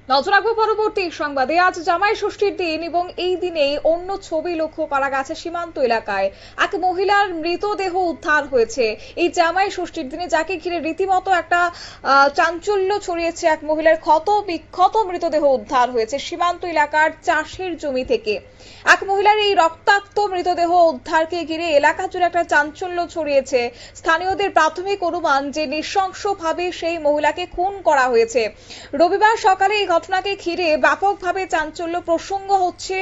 নজর রাখবো পরবর্তী সংবাদে। আজ জামাই ষষ্ঠীর দিন এবং এই দিনেই অন্য ছবি লক্ষ্য করা গেছে সীমান্ত এলাকায়। এক মহিলার মৃতদেহ উদ্ধার হয়েছে এই জামাই ষষ্ঠীর দিনে, যাকে ঘিরে রীতিমতো একটা চাঞ্চল্য ছড়িয়েছে। এক মহিলার ক্ষত বিক্ষত মৃতদেহ উদ্ধার হয়েছে সীমান্ত এলাকার চাষের জমি থেকে। এক মহিলার এই রক্তাক্ত মৃতদেহ উদ্ধারকে ঘিরে এলাকা জুড়ে একটা চাঞ্চল্য ছড়িয়েছে। স্থানীয়দের প্রাথমিক অনুমান যে নৃশংসভাবে সেই মহিলাকে খুন করা হয়েছে। রবিবার সকালে এই ঘটনাকে ঘিরে ব্যাপকভাবে চাঞ্চল্য প্রসঙ্গ হচ্ছে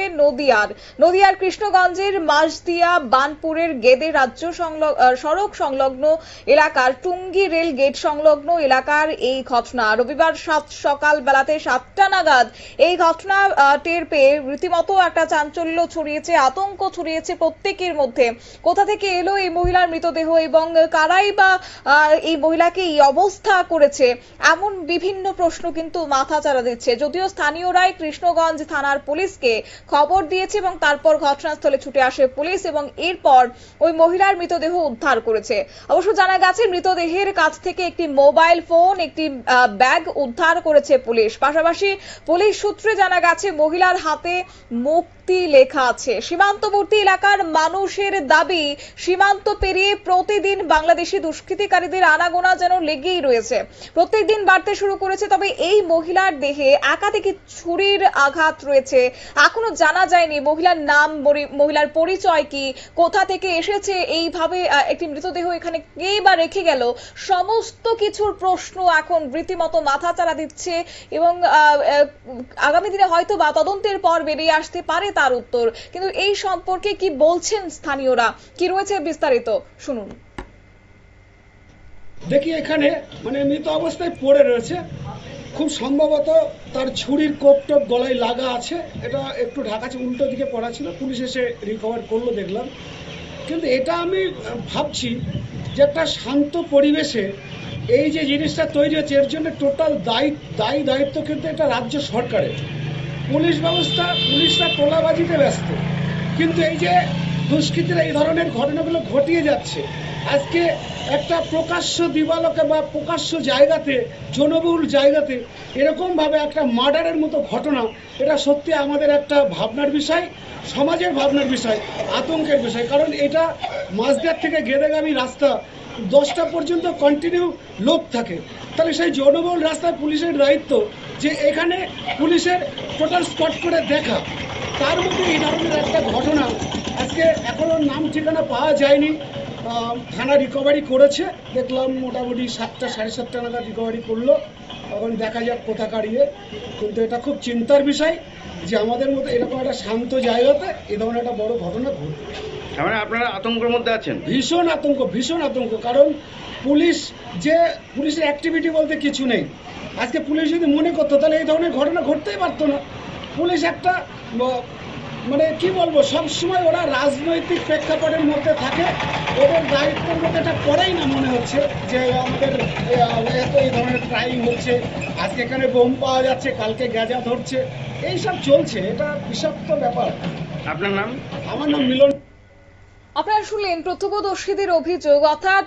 নদিয়ার কৃষ্ণগঞ্জের মাসদিয়া বানপুরের গেদে রাজ্য সড়ক সংলগ্ন এলাকার টুঙ্গি রেল গেট সংলগ্ন এলাকার এই ঘটনা। রবিবার সকাল বেলাতে 7টা নাগাদ এই ঘটনা টের পেয়ে রীতিমতো একটা চাঞ্চল্য ছড়িয়েছে, আতঙ্ক ছড়িয়েছে প্রত্যেকের মধ্যে। কোথা থেকে এলো এই মহিলার মৃতদেহ এবং কারাই বা এই মহিলাকে এই অবস্থা করেছে, এমন বিভিন্ন প্রশ্ন কিন্তু মাথা চাড়া দিচ্ছে। যদিও স্থানীয়রাই কৃষ্ণগঞ্জ থানার পুলিশকে খবর দিয়েছে এবং তারপর ঘটনাস্থলে ছুটে আসে পুলিশ এবং এরপর ওই মহিলার মৃতদেহ উদ্ধার করেছে। অবশ্য জানা গেছে মৃতদেহের কাছ থেকে একটি মোবাইল ফোন, একটি ব্যাগ উদ্ধার করেছে পুলিশ। পাশাপাশি পুলিশ সূত্রে জানা গেছে মহিলার হাতে মুক্তি লেখা আছে। সীমান্তবর্তী এলাকার মানুষের দাবি, সীমান্ত পেরিয়ে প্রতিদিন বাংলাদেশি দুষ্কৃতিকারীদের আনাগোনা যেন লেগেই রয়েছে, প্রত্যেকদিন বাড়তে শুরু করেছে। তবে এই মহিলার দেহে একাধিক ছুরির আঘাত রয়েছে। এখনো জানা যায়নি মহিলার নাম, মহিলার পরিচয় কি, কোথা থেকে এসেছে, এইভাবে একটি মৃতদেহ এখানে কে বা রেখে গেল। সমস্ত কিছুর প্রশ্ন এখন রীতিমতো মাথাচাড়া দিচ্ছে এবং আগামী দিনে হয়তো বা তদন্তের পর বেরিয়ে আসতে পারে তার উত্তর। কিন্তু এই সম্পর্কে কি বলছেন স্থানীয়রা, কি রয়েছে বিস্তারিত শুনুন। দেখি এখানে মৃত অবস্থায় পড়ে রয়েছে, খুব সম্ভবত তার ছুরির কোপ টোপ গলায় লাগা আছে। এটা একটু ঢাকা উল্টো দিকে পড়া ছিল, পুলিশ এসে রিকভার করলো দেখলাম। কিন্তু এটা আমি ভাবছি যে একটা শান্ত পরিবেশে এই যে জিনিসটা তৈরি হচ্ছে, এর জন্য টোটাল দায়িত্ব কিন্তু এটা রাজ্য সরকারের। পুলিশ ব্যবস্থা, পুলিশরা তোলাবাজিতে ব্যস্ত, কিন্তু এই যে দুষ্কৃতীরা এই ধরনের ঘটনাগুলো ঘটিয়ে যাচ্ছে, আজকে একটা প্রকাশ্য দিবালোকে বা প্রকাশ্য জায়গাতে, জনবহুল জায়গাতে এরকমভাবে একটা মার্ডারের মতো ঘটনা, এটা সত্যি আমাদের একটা ভাবনার বিষয়, সমাজের ভাবনার বিষয়, আতঙ্কের বিষয়। কারণ এটা মাঝদিয়ার থেকে গেদেগামী রাস্তা, 10টা পর্যন্ত কন্টিনিউ লোক থাকে। তাহলে সেই জনবহুল রাস্তায় পুলিশের দায়িত্ব যে এখানে পুলিশের টোটাল স্পট করে দেখা, তার মধ্যে এই ধরনের একটা ঘটনা। আজকে এখনো নাম ঠিকানা পাওয়া যায়নি, থানা রিকভারি করেছে দেখলাম, মোটামুটি 7টা সাড়ে 7টা নাগাদ রিকভারি করলো। এখন দেখা যাক কোথাকার ইয়ে। কিন্তু এটা খুব চিন্তার বিষয় যে আমাদের মতো এরকম একটা শান্ত জায়গাতে এ ধরনের একটা বড় ঘটনা ঘটবে। মানে আপনারা আতঙ্কের মধ্যে আছেন? ভীষণ আতঙ্ক। কারণ পুলিশের অ্যাক্টিভিটি বলতে কিছু নেই। আজকে পুলিশ যদি মনে করতো তাহলে এই ধরনের ঘটনা ঘটতেই পারতো না। পুলিশ একটা কি বলবো, সবসময় ওরা রাজনৈতিক প্রেক্ষাপটের মধ্যে থাকে, ওদের দায়িত্বের মধ্যে এটা পড়েই না মনে হচ্ছে যে আমাদের এত এই ধরনের ক্রাইম হচ্ছে, আজকে এখানে বোম পাওয়া যাচ্ছে, কালকে গাঁজা ধরছে, এইসব চলছে। এটা বিষাক্ত ব্যাপার। আপনার নাম? আমার নাম মিলন। আপনারা শুনলেন প্রত্যক্ষদর্শীদের অভিযোগ, অর্থাৎ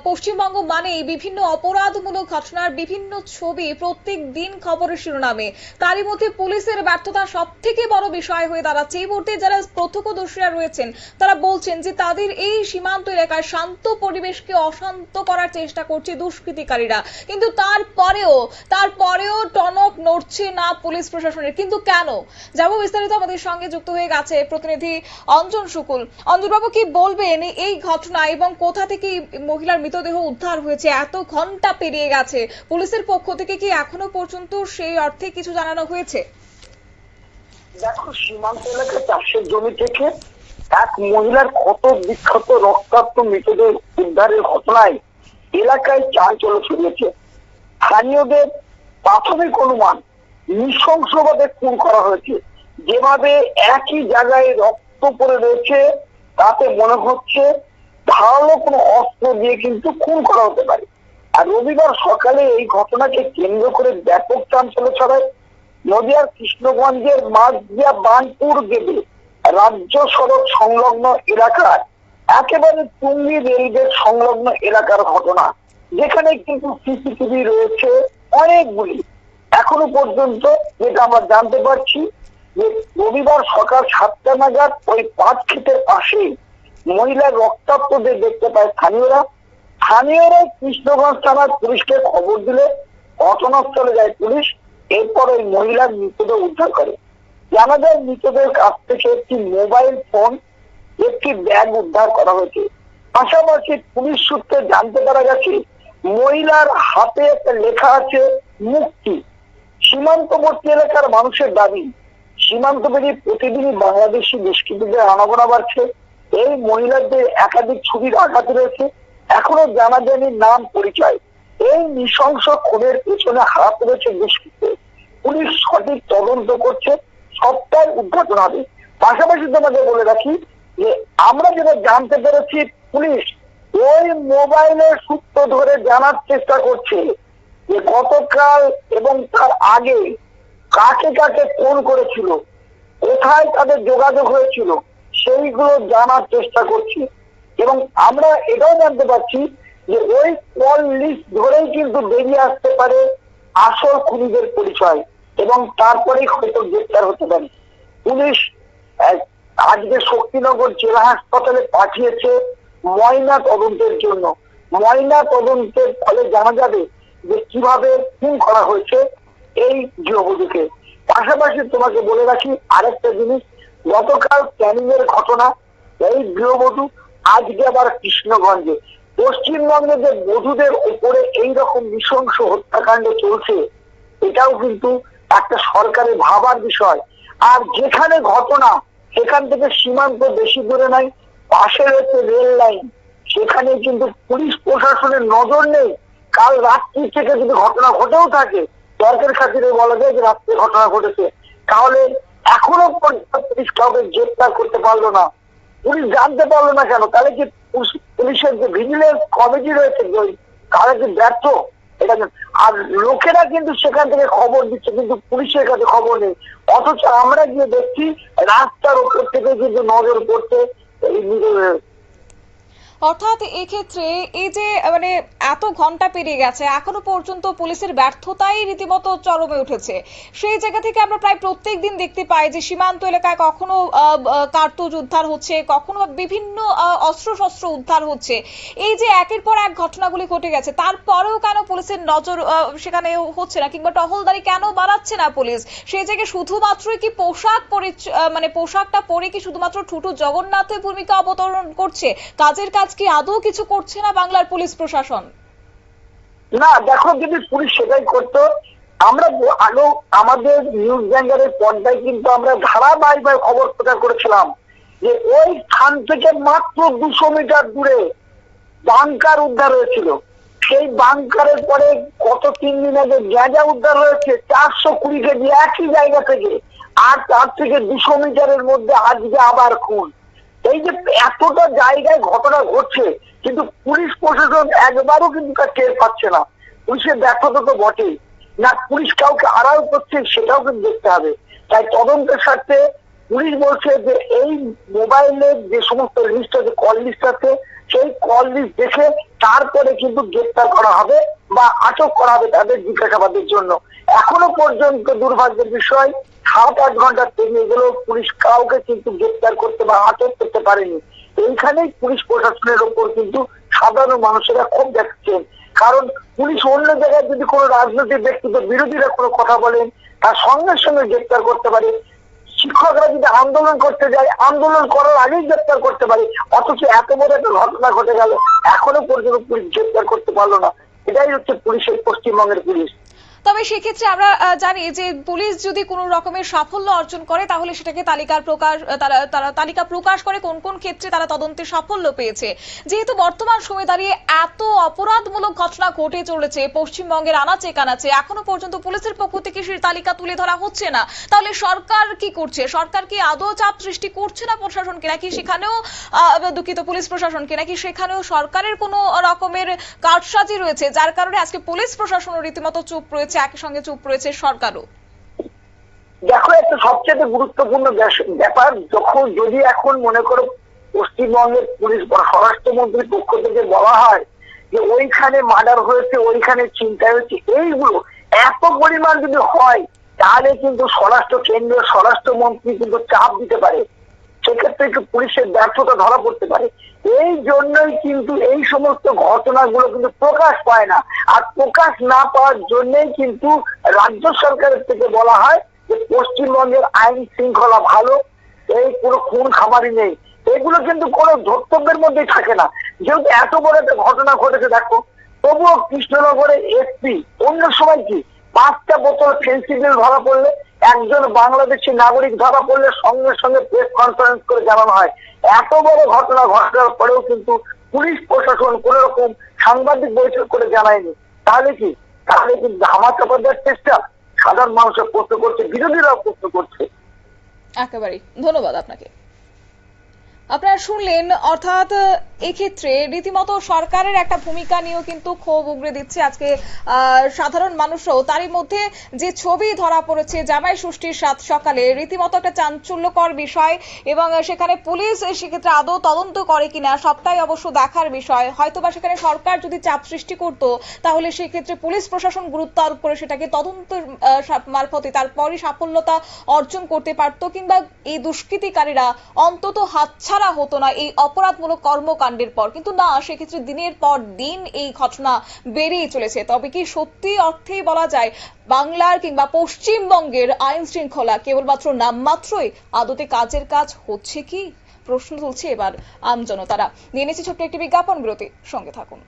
পশ্চিমবঙ্গ মানেই বিভিন্ন অপরাধমূলক ঘটনার বিভিন্ন ছবি প্রত্যেক দিন খবরের শিরোনামে। তারই মধ্যে পুলিশের ব্যর্থতা সব থেকে বড় বিষয় হয়ে দাঁড়াচ্ছে। এই মুহূর্তে যারা প্রত্যক্ষদর্শীরা রয়েছেন তারা বলছেন যে তাদের এই সীমান্ত এলাকায় শান্ত পরিবেশকে অশান্ত করার চেষ্টা করছে দুষ্কৃতিকারীরা, কিন্তু তারপরেও টনক নড়ছে না পুলিশ প্রশাসনের। কিন্তু কেন যাবো বিস্তারিত, আমাদের সঙ্গে যুক্ত হয়ে গেছে প্রতিনিধি অঞ্জন শুকুল। অঞ্জনবাবু, কি বলবেন এই ঘটনা এবং কোথা থেকে মহিলার মৃতদেহ উদ্ধার হয়েছে? এত ঘন্টা পেরিয়ে গেছে, পুলিশের পক্ষ থেকে কি এখনো পর্যন্ত সেই অর্থে কিছু জানানো হয়েছে? দেখো, সীমান্ত এলাকায় চাষের জমি থেকে এক মহিলার ক্ষত বিক্ষত রক্তাক্ত মৃতদেহ উদ্ধারের ঘটনায় এলাকায় চাঞ্চল্য ছড়িয়েছে। স্থানীয়দের প্রাথমিক অনুমান নৃশংসভাবে খুন করা হয়েছে। যেভাবে একই জায়গায় রক্ত পড়ে রয়েছে তাতে মনে হচ্ছে ধারালো কোনো অস্ত্র দিয়ে কিন্তু খুন করা হতে পারে। আর রবিবার সকালে এই ঘটনাকে কেন্দ্র করে ব্যাপক চাঞ্চল্য ছড়ায় নদিয়ার কৃষ্ণগঞ্জের মাঝদিয়া বানপুর গেটে রাজ্য সড়ক সংলগ্ন এলাকার একেবারে টুঙ্গি রেলগেট সংলগ্ন এলাকার ঘটনা, যেখানে কিন্তু সিসিটিভি রয়েছে অনেকগুলি। এখনো পর্যন্ত যেটা আমরা জানতে পারছি যে রবিবার সকাল 7টা নাগাদ ওই পাঁচ ক্ষেতের পাশে মহিলার রক্তাক্ত দেহ দেখতে পায় স্থানীয়রা কৃষ্ণগঞ্জ থানার পুলিশকে খবর দিলে ঘটনাস্থলে যায় পুলিশ। এরপর ওই মহিলার মৃতদেহ উদ্ধার করে। জানা যায় মৃতদেহের কাছ থেকে একটি মোবাইল ফোন, একটি ব্যাগ উদ্ধার করা হয়েছে। পাশাপাশি পুলিশ সূত্রে জানতে পারা গেছে মহিলার হাতে একটা লেখা আছে মুক্তি। সীমান্তবর্তী এলাকার মানুষের দাবি, সীমান্ত পেরিয়ে প্রতিদিনই বাংলাদেশি দুষ্কৃতীদের আনাগোনা বাড়ছে। এই মহিলাদের একাধিক ছবির আঘাত রয়েছে, এখনো জানা যায়নি নাম পরিচয়। এই নৃশংস খুনের পেছনে হাত রয়েছে দুষ্কৃতীদের। পুলিশ সঠিক তদন্ত করছে, সবটাই উদ্ঘাটন হবে। পাশাপাশি তোমাকে বলে রাখি যে আমরা যেটা জানতে পেরেছি, পুলিশ ওই মোবাইলের সূত্র ধরে জানার চেষ্টা করছে যে গতকাল এবং তার আগে কাকে কাকে ফোন করেছিল, কোথায় তাদের যোগাযোগ হয়েছিল, সেইগুলো জানার চেষ্টা করছি। এবং আমরা এটাও জানতে পারছি যে ওই কল লিস্ট ধরেই কিন্তু বেরিয়ে আসতে পারে আসল খুনিদের পরিচয়, এবং তারপরেই হয়তো গ্রেপ্তার হতে পারে। পুলিশ আজকে শক্তিনগর জেলা হাসপাতালে পাঠিয়েছে ময়না তদন্তের জন্য। ময়না তদন্তের ফলে জানা যাবে যে কিভাবে খুন করা হয়েছে এই গৃহবধূকে। পাশাপাশি তোমাকে বলে রাখি আরেকটা জিনিস, গতকাল ক্যানিং এর ঘটনা, এই গৃহবধূ আজকে আবার কৃষ্ণগঞ্জে। পশ্চিমবঙ্গে যে বধূদের উপরে এইরকম নৃশংস হত্যাকাণ্ড চলছে, এটাও কিন্তু একটা সরকারের ভাবার বিষয়। আর যেখানে ঘটনা সেখান থেকে সীমান্ত বেশি দূরে নাই, পাশে রয়েছে রেল লাইন, সেখানে কিন্তু পুলিশ প্রশাসনের নজর নেই। কাল রাত্রি থেকে যদি ঘটনা ঘটেও থাকে, তর্কের খাতিরে বলা যায় যে রাত্রে ঘটনা ঘটেছে, তাহলে এখনো পর্যন্ত পুলিশ কাউকে গ্রেপ্তার করতে পারলো না। পুলিশ জানতে পারলো না কেন? তাহলে কি পুলিশের যে ভিজিলেন্স কমিটি রয়েছে তারা কি ব্যর্থ? এটা আর লোকেরা কিন্তু সেখান থেকে খবর দিচ্ছে, কিন্তু পুলিশের কাছে খবর নেই। অথচ আমরা গিয়ে দেখছি রাস্তার উপর থেকে কিন্তু নজর পড়তে অর্থাৎ এক্ষেত্রে এই যে মানে এত ঘন্টা পেরিয়ে গেছে, এখনো পর্যন্ত পুলিশের ব্যর্থতাই রীতিমতো চরমে উঠেছে। সেই জায়গা থেকে আমরা প্রায় প্রত্যেক দিন দেখতে পাই যে সীমান্ত এলাকায় কখনো কার্তুজ উদ্ধার হচ্ছে, কখনো বিভিন্ন অস্ত্রশস্ত্র উদ্ধার হচ্ছে। এই যে একের পর এক ঘটনাগুলি ঘটে গেছে, তারপরেও কেন পুলিশের নজর সেখানে হচ্ছে না, কিংবা টহলদারি কেন বাড়াচ্ছে না পুলিশ? সেই জায়গায় শুধুমাত্রই কি মানে পোশাকটা পরে কি শুধুমাত্র ঠুটু জগন্নাথের ভূমিকা অবতরণ করছে? কাজের কাজ কি আদৌ কিছু করছে না বাংলার পুলিশ প্রশাসন? না, দেখো, যদি পুলিশ সেটাই করতো, আমরা আগেও আমাদের নিউজ ব্যাঙ্গারের পর্দায় কিন্তু আমরা ধারাবাহিকভাবে খবর প্রচার করেছিলাম যে ওই স্থান থেকে মাত্র 200 মিটার দূরে বাংকার উদ্ধার হয়েছিল। সেই বাংকারের পরে গত 3 দিন আগে গাঁজা উদ্ধার হয়েছে 420 কেজি একই জায়গা থেকে, আর তার থেকে 200 মিটারের মধ্যে আজকে আবার খুন। এই যে এতটা জায়গায় ঘটনা ঘটছে, কিন্তু পুলিশ প্রশাসন একবারও কিন্তু তা টের পাচ্ছে না। পুলিশের ব্যর্থতা তো বটেই, না পুলিশ কাউকে আড়াল করছে সেটাও কিন্তু দেখতে হবে। তাই তদন্তের স্বার্থে পুলিশ বলছে যে এই মোবাইলের যে সমস্ত লিস্ট আছে, কল লিস্ট আছে, সেই কল লিস্ট দেখে তারপরে কিন্তু গ্রেপ্তার করা হবে বা আটক করা হবে তাদের জিজ্ঞাসাবাদের জন্য। এখনো পর্যন্ত দুর্ভাগ্যের বিষয়, 7-8 ঘন্টা পেরিয়ে গেলেও পুলিশ কাউকে কিন্তু গ্রেপ্তার করতে বা আটক করতে পারেনি। এইখানেই পুলিশ প্রশাসনের উপর কিন্তু সাধারণ মানুষেরা ক্ষোভ দেখাচ্ছেন। কারণ পুলিশ অন্য জায়গায় যদি কোনো রাজনৈতিক ব্যক্তিত্ব বিরোধীরা কোনো কথা বলেন, তার সঙ্গে সঙ্গে গ্রেপ্তার করতে পারে। শিক্ষকরা যদি আন্দোলন করতে যায়, আন্দোলন করার আগেই গ্রেপ্তার করতে পারে। অথচ এত বড় একটা ঘটনা ঘটে গেল, এখনো পর্যন্ত পুলিশ গ্রেপ্তার করতে পারলো না। এটাই হচ্ছে পুলিশের, পশ্চিমবঙ্গের পুলিশ। তবে সেক্ষেত্রে আমরা জানি যে পুলিশ যদি কোনো রকমের সাফল্য অর্জন করে, তাহলে সেটাকে তারা তালিকা প্রকাশ করে কোন কোন ক্ষেত্রে তারা তদন্তে সাফল্য পেয়েছে। যেহেতু বর্তমান সময়ে দাঁড়িয়ে এত অপরাধমূলক ঘটনা ঘটে চলেছে পশ্চিমবঙ্গের আনাচে কানাচে, এখনো পর্যন্ত পুলিশের পক্ষ থেকে সেই তালিকা তুলে ধরা হচ্ছে না, তাহলে সরকার কি করছে? সরকার কি আদৌ চাপ সৃষ্টি করছে না প্রশাসনকে, নাকি সেখানেও দুঃখিত পুলিশ প্রশাসনকে, নাকি সেখানেও সরকারের কোনো রকমের কারসাজি রয়েছে, যার কারণে আজকে পুলিশ প্রশাসনও রীতিমতো চুপ রয়েছে, একই সঙ্গে চুপ রয়েছে সরকারও? দেখো, একটা সবচেয়ে গুরুত্বপূর্ণ ব্যাপার, যদি এখন মনে করো পশ্চিমবঙ্গের পুলিশ বা স্বরাষ্ট্রমন্ত্রীর পক্ষ থেকে বলা হয় যে ওইখানে মার্ডার হয়েছে, ওইখানে ছিনতাই হয়েছে, এইগুলো এত পরিমাণ যদি হয় তাহলে কিন্তু কেন্দ্রীয় স্বরাষ্ট্রমন্ত্রী কিন্তু চাপ দিতে পারে, সেক্ষেত্রে একটু পুলিশের ব্যর্থতা ধরা পড়তে পারে। এই জন্যই কিন্তু এই সমস্ত ঘটনাগুলো কিন্তু প্রকাশ পায় না, আর প্রকাশ না পাওয়ার জন্যই কিন্তু রাজ্য সরকারের থেকে বলা হয় যে পশ্চিমবঙ্গের আইন শৃঙ্খলা ভালো, এই কোনো খুন খামারি নেই, এগুলো কিন্তু কোনো ধর্তব্যের মধ্যেই থাকে না। যেহেতু এত বড় একটা ঘটনা ঘটেছে দেখো, তবুও কৃষ্ণনগরে এসপি অন্য সময় কি 5টা বোতল ফেন্সিডিল ধরা পড়লে, একজন বাংলাদেশি নাগরিক ধরা পড়লে সঙ্গে সঙ্গে প্রেস কনফারেন্স করে জানানো হয়। এত বড় ঘটনা ঘটার পরেও কিন্তু পুলিশ প্রশাসন কোন রকম সাংবাদিক বৈঠক করে জানায়নি। তাহলে কি ধামাচাপা দেওয়ার চেষ্টা সাধারণ মানুষের প্রশ্ন করছে, বিরোধীরাও প্রশ্ন করছে। একেবারেই ধন্যবাদ আপনাকে। আপনারা শুনলেন, অর্থাৎ এক্ষেত্রে রীতিমতো সরকারের একটা ভূমিকা নিয়েও কিন্তু ক্ষোভ উগরে দিচ্ছে আজকে সাধারণ মানুষও। তারই মধ্যে যে ছবি ধরা পড়েছে জামাই ষষ্ঠীর সাত সকালে, রীতিমতো একটা চাঞ্চল্যকর বিষয়, এবং সেখানে পুলিশ সেক্ষেত্রে আদৌ তদন্ত করে কিনা সবটাই অবশ্য দেখার বিষয়। হয়তোবা সেখানে সরকার যদি চাপ সৃষ্টি করত তাহলে সেক্ষেত্রে পুলিশ প্রশাসন গুরুত্ব আরোপ করে সেটাকে তদন্তের মারফতে তারপরই সাফল্যতা অর্জন করতে পারত, কিংবা এই দুষ্কৃতিকারীরা অন্তত হাতছাড়া হতো না এই অপরাধমূলক কর্মকাণ্ডের পর। কিন্তু না, সেক্ষেত্রে দিনের পর দিন এই ঘটনা বেড়েই চলেছে। তবে কি সত্যি অর্থেই বলা যায় বাংলার কিংবা পশ্চিমবঙ্গের আইন শৃঙ্খলা কেবলমাত্র নামমাত্রই, আদতে কাজের কাজ হচ্ছে কি, প্রশ্ন তুলছে এবার আমজনতারা। নিয়ে নিচ্ছি ছোট্ট একটি বিজ্ঞাপন বিরতি, সঙ্গে থাকুন।